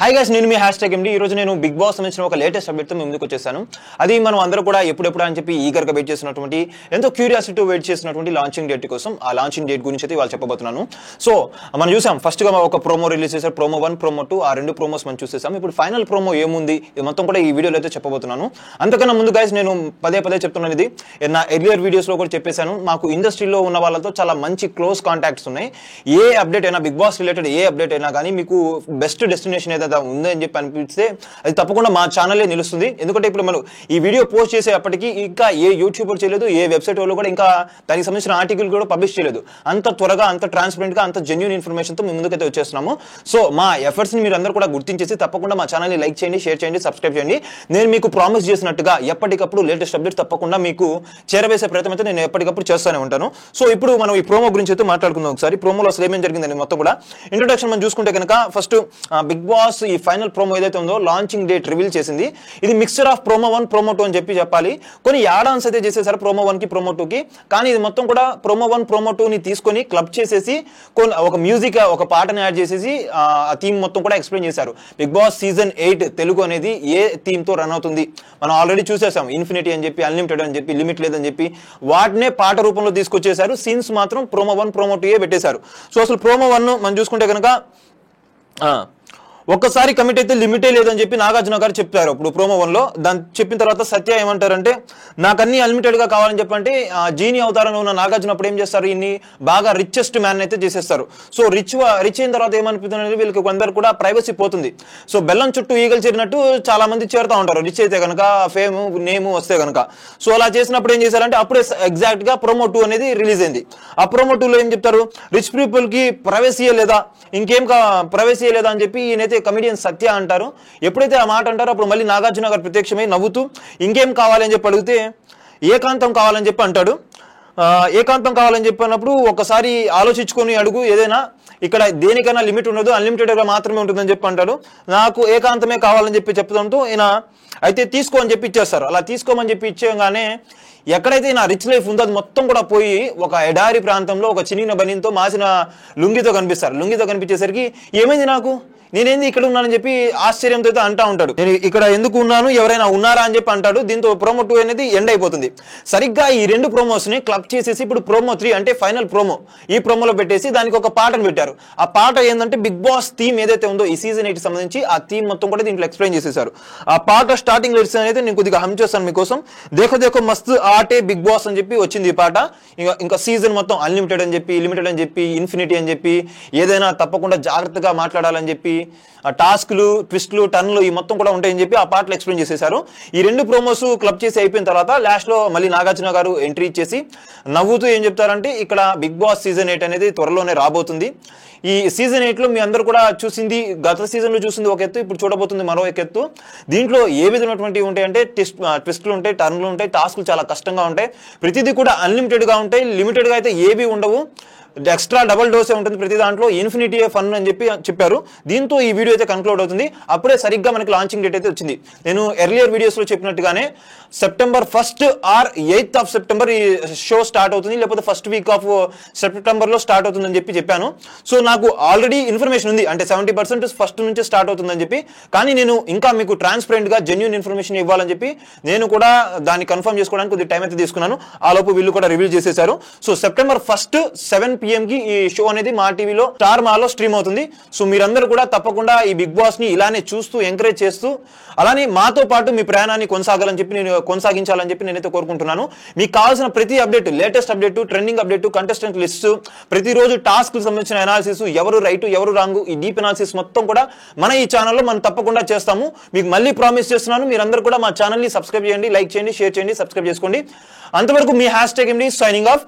Hi guys, నేను మీ #MD. ఈ రోజు నేను బిగ్ బాస్ సంబంధించిన ఒక లేటెస్ట్ అప్డేట్ తో మీ ముందుకు వచ్చేసాను. అది మనం అందరూ కూడా ఎప్పుడెప్పుడు అని చెప్పి ఈగర్గా వెయిట్ చేస్తున్నటువంటి, ఎంతో క్యూరియాసిటీతో వెయిట్ చేస్తున్నటువంటి లాంచింగ్ డేట్ కోసం ఆ లాంచింగ్ డేట్ గురించి అయితే ఇవాళ చెప్పబోతున్నాను. సో మనం చూసాం, ఫస్ట్ గా ఒక ప్రోమో రిలీజ్ చేశారు, ప్రోమో 1, ప్రోమో 2, ఆ రెండు ప్రోమోస్ మనం చూసేసాం. ఇప్పుడు ఫైనల్ ప్రోమో ఏముంది ఇది మొత్తం కూడా ఈ వీడియోలో అయితే చెప్పబోతున్నాను. అంతకన్నా ముందు గైస్, నేను పదే చెప్తున్నాను, ఇది నా ఎర్లియర్ వీడియోస్ లో కూడా చెప్పేశాను, మాకు ఇండస్ట్రీలో ఉన్న వాళ్ళతో చాలా మంచి క్లోజ్ కాంటాక్ట్స్ ఉన్నాయి. ఏ అప్డేట్ అయినా, బిగ్ బాస్ రిలేటెడ్ ఏ అప్డేట్ అయినా కానీ మీకు బెస్ట్ డెస్టినేషన్ ఏదైతే ఉంది అని చెప్పి అనిపిస్తే అది తప్పకుండా మా ఛానలే నిలుస్తుంది. ఎందుకంటే ఇప్పుడు మనం ఈ వీడియో పోస్ట్ చేసేప్పటికీ ఇంకా ఏ యూట్యూబర్ చేయలేదు, ఏ వెబ్సైట్ వాళ్ళు కూడా ఇంకా దానికి సంబంధించిన ఆర్టికల్ కూడా పబ్లిష్ చేయలేదు. అంత త్వరగా, అంత ట్రాన్స్పరెంట్ గా, అంత జెన్యూన్ ఇన్ఫర్మేషన్ తో మీ ముందుకైతే వచ్చేస్తున్నాము. సో మా ఎఫర్ట్స్ ని మీరు అందరూ కూడా గుర్తించేసి తప్పకుండా మా ఛానల్ ని లైక్ చేయండి, షేర్ చేయండి, సబ్స్క్రైబ్ చేయండి. నేను మీకు ప్రామిస్ చేసినట్టుగా ఎప్పటికప్పుడు లేటెస్ట్ అప్డేట్స్ తప్పకుండా మీకు చేరవేసే ప్రయత్నం అయితే నేను ఎప్పటికప్పుడు చేస్తూనే ఉంటాను. సో ఇప్పుడు మనం ఈ ప్రోమో గురించి అయితే మాట్లాడుకుందాం. ఒకసారి ప్రోమోలో అసలు ఏమేం జరిగిందని మొత్తం కూడా ఇంట్రొడక్షన్ మనం చూసుకుంటే కనుక, ఫస్ట్ బిగ్ బాస్ ఈ ఫైనల్ ప్రోమో ఏదైతే ఉందో లాంచింగ్ డేట్ రివీల్ చేసింది. ఇది మిక్స్చర్ ఆఫ్ ప్రోమో 1, ప్రోమో 2 అని చెప్పాలి. కొన్ని యాడాన్స్ అయితే చేసేసారు ప్రోమో 1 కి, ప్రోమో 2 కి. కానీ ఇది మొత్తం కూడా ప్రోమో 1, ప్రోమో 2 ని తీసుకొని క్లబ్ చేసేసి ఒక మ్యూజిక్, ఒక పాటని యాడ్ చేసేసి ఆ థీమ్ మొత్తం కూడా ఎక్స్ప్లెయిన్ చేశారు. బిగ్ బాస్ సీజన్ 8 తెలుగు అనేది ఏ థీమ్ తో రన్ అవుతుంది మనం ఆల్రెడీ చూసేసాం. ఇన్ఫినిటీ అని చెప్పి, అన్లిమిటెడ్ అని చెప్పి, లిమిట్ లేదని చెప్పి వాటినే పాట రూపంలో తీసుకొచ్చేసారు. సీన్స్ మాత్రం ప్రోమో 1, ప్రోమో 2 పెట్టేశారు. సో అసలు ప్రోమో 1 మనం చూసుకుంటే కనుక, ఒక్కసారి కమిట్ అయితే లిమిటే లేదని చెప్పి నాగార్జున గారు చెప్పారు ఇప్పుడు ప్రోమో 1లో. దాన్ని చెప్పిన తర్వాత సత్య ఏమంటారంటే, నాకు అన్ని అన్లిమిటెడ్ గా కావాలని చెప్పంటే జీని అవతారంలో ఉన్న నాగార్జున అప్పుడు ఏం చేస్తారు, ఇన్ని బాగా రిచెస్ట్ మ్యాన్ అయితే చేసేస్తారు. సో రిచ్ అయిన తర్వాత ఏమనిపిస్తుంది, వీళ్ళకి కొందరు కూడా ప్రైవసీ పోతుంది. సో బెల్లం చుట్టూ ఈగలు చేరినట్టు చాలా మంది చేరుతా ఉంటారు రిచ్ అయితే కనుక, ఫేమ్ నేమ్ వస్తే కనుక. సో అలా చేసినప్పుడు ఏం చేశారంటే, అప్పుడే ఎగ్జాక్ట్ గా ప్రోమో 2 అనేది రిలీజ్ అయింది. ఆ ప్రోమో 2లో ఏం చెప్తారు, రిచ్ పీపుల్ కి ప్రైవసీయే లేదా, ఇంకేం ప్రైవసీయే లేదా అని చెప్పి ఈయనైతే కమిడియన్ సత్య అంటారు. ఎప్పుడైతే ఆ మాట అంటారో అప్పుడు మళ్ళీ నాగార్జున గారు ప్రత్యక్షమై నవ్వుతూ ఇంకేం కావాలని చెప్పి అడిగితే ఏకాంతం కావాలని చెప్పి అంటాడు. ఏకాంతం కావాలని చెప్పినప్పుడు ఒకసారి ఆలోచించుకొని అడుగు, ఏదైనా ఇక్కడ దేనికైనా లిమిట్ ఉండదు, అన్లిమిటెడ్ గా మాత్రమే ఉంటుందని చెప్పి అంటాడు. నాకు ఏకాంతమే కావాలని చెప్పి చెప్తాంతో ఈయన అయితే తీసుకో అని చెప్పి ఇచ్చేస్తారు. అలా తీసుకోమని చెప్పి ఇచ్చేయగానే ఎక్కడైతే నా రిచ్ లైఫ్ ఉందో అది మొత్తం కూడా పోయి ఒక ఎడారి ప్రాంతంలో ఒక చిన్న బనీతో మాసిన లుంగితో కనిపిస్తారు. లుంగితో కనిపించేసరికి ఏమైంది, నాకు నేనేంది ఇక్కడ ఉన్నానని చెప్పి ఆశ్చర్యంతో అయితే అంటా ఉంటాడు. నేను ఇక్కడ ఎందుకు ఉన్నాను, ఎవరైనా ఉన్నారా అని చెప్పి అంటాడు. దీంతో ప్రోమో 2 అనేది ఎండ్ అయిపోతుంది. సరిగ్గా ఈ రెండు ప్రోమోస్ ని క్లబ్ చేసేసి ఇప్పుడు ప్రోమో 3 అంటే ఫైనల్ ప్రోమో, ఈ ప్రోమోలో పెట్టేసి దానికి ఒక పాటను పెట్టారు. ఆ పాట ఏంటంటే బిగ్ బాస్ థీమ్ ఏదైతే ఉందో ఈ సీజన్ 8 సంబంధించి ఆ థీమ్ మొత్తం కూడా దీంట్లో ఎక్స్ప్లెయిన్ చేసేసారు. ఆ పాట స్టార్టింగ్ లిరిక్స్ అనేది నేను కొద్దిగా హమ్ చేస్తాను మీకోసం. దేఖో దేఖో మస్త్ ఆటే బిగ్ బాస్ అని చెప్పి వచ్చింది ఈ పాట. ఇంకా సీజన్ మొత్తం అన్లిమిటెడ్ అని చెప్పి, లిమిటెడ్ అని చెప్పి, ఇన్ఫినిటీ అని చెప్పి, ఏదైనా తప్పకుండా జాగ్రత్తగా మాట్లాడాలని చెప్పి, టాస్క్లు, ట్విస్ట్లు, టర్న్లు ఈ మొత్తం కూడా ఉంటాయని చెప్పి ఆ పాటలు ఎక్స్ప్లెయిన్ చేసేశారు. ఈ రెండు ప్రోమోస్ క్లబ్ చేసి అయిపోయిన తర్వాత లాస్ట్ లో మళ్ళీ నాగార్జున గారు ఎంట్రీ ఇచ్చేసి నవ్వుతూ ఏం చెప్తారంటే, ఇక్కడ బిగ్ బాస్ సీజన్ 8 అనేది త్వరలోనే రాబోతుంది. ఈ సీజన్ 8లో మీ అందరూ కూడా చూసింది, గత సీజన్ లో చూసింది ఒక ఎత్తు, ఇప్పుడు చూడబోతుంది మరో ఎత్తు. దీంట్లో ఏ విధమైనటువంటి ఉంటాయంటే ట్విస్ట్లు ఉంటాయి, టర్న్లు ఉంటాయి, టాస్క్లు చాలా కష్టంగా ఉంటాయి, ప్రతిదీ కూడా అన్లిమిటెడ్ గా ఉంటాయి, లిమిటెడ్ గా అయితే ఏవి ఉండవు, ఎక్స్ట్రా డబుల్ డోసే ఉంటుంది ప్రతి దాంట్లో, ఇన్ఫినిటీ ఫన్ అని చెప్పి చెప్పారు. దీంతో ఈ వీడియో అయితే కన్క్లూడ్ అవుతుంది. అప్పుడే సరిగ్గా మనకి లాంచింగ్ డేట్ అయితే వచ్చింది. నేను ఎర్లియర్ వీడియోస్ లో చెప్పినట్టుగానే September 1 or 8th of September ఈ షో స్టార్ట్ అవుతుంది, లేకపోతే ఫస్ట్ వీక్ ఆఫ్ సెప్టెంబర్ లో స్టార్ట్ అవుతుందని చెప్పి చెప్పాను. సో నాకు ఆల్రెడీ ఇన్ఫర్మేషన్ ఉంది, అంటే 70% ఫస్ట్ నుంచి స్టార్ట్ అవుతుందని చెప్పి. కానీ నేను ఇంకా మీకు ట్రాన్స్పరెంట్ గా జెన్యూన్ ఇన్ఫర్మేషన్ ఇవ్వాలని చెప్పి నేను కూడా దాన్ని కన్ఫర్మ్ చేసుకోవడానికి కొద్దిగా టైం అయితే తీసుకున్నాను. ఆ లోపు వీళ్ళు కూడా రివీల్ చేసేశారు. సో సెప్టెంబర్ 1 7 PM కి ఈ షో అనేది మా టీవీలో స్టార్ మాలో స్ట్రీమ్ అవుతుంది. సో మీరందరూ కూడా తప్పకుండా ఈ బిగ్ బాస్ ని ఇలానే చూస్తూ ఎంకరేజ్ చేస్తూ, అలానే మాతో పాటు మీ ప్రయాణాన్ని కొనసాగించాలని చెప్పి నేనైతే కోరుకుంటున్నాను. మీకు కావాల్సిన ప్రతి update, latest update, trending update, contestant list, ప్రతిరోజు టాస్క్ సంబంధించిన అనాలిసిస్, ఎవరు రైట్ ఎవరు రాంగ్, ఈ డీప్ అనాలిసిస్ మొత్తం కూడా మన ఈ ఛానల్లో మనం తప్పకుండా చేస్తాము. మీకు మళ్ళీ ప్రామిస్ చేస్తున్నాను, మీరందరూ కూడా మా ఛానల్ ని సబ్స్క్రైబ్ చేయండి, లైక్ చేయండి, షేర్ చేయండి, సబ్స్క్రైబ్ చేసుకోండి. అంతవరకు మీ #MD సైనింగ్ ఆఫ్.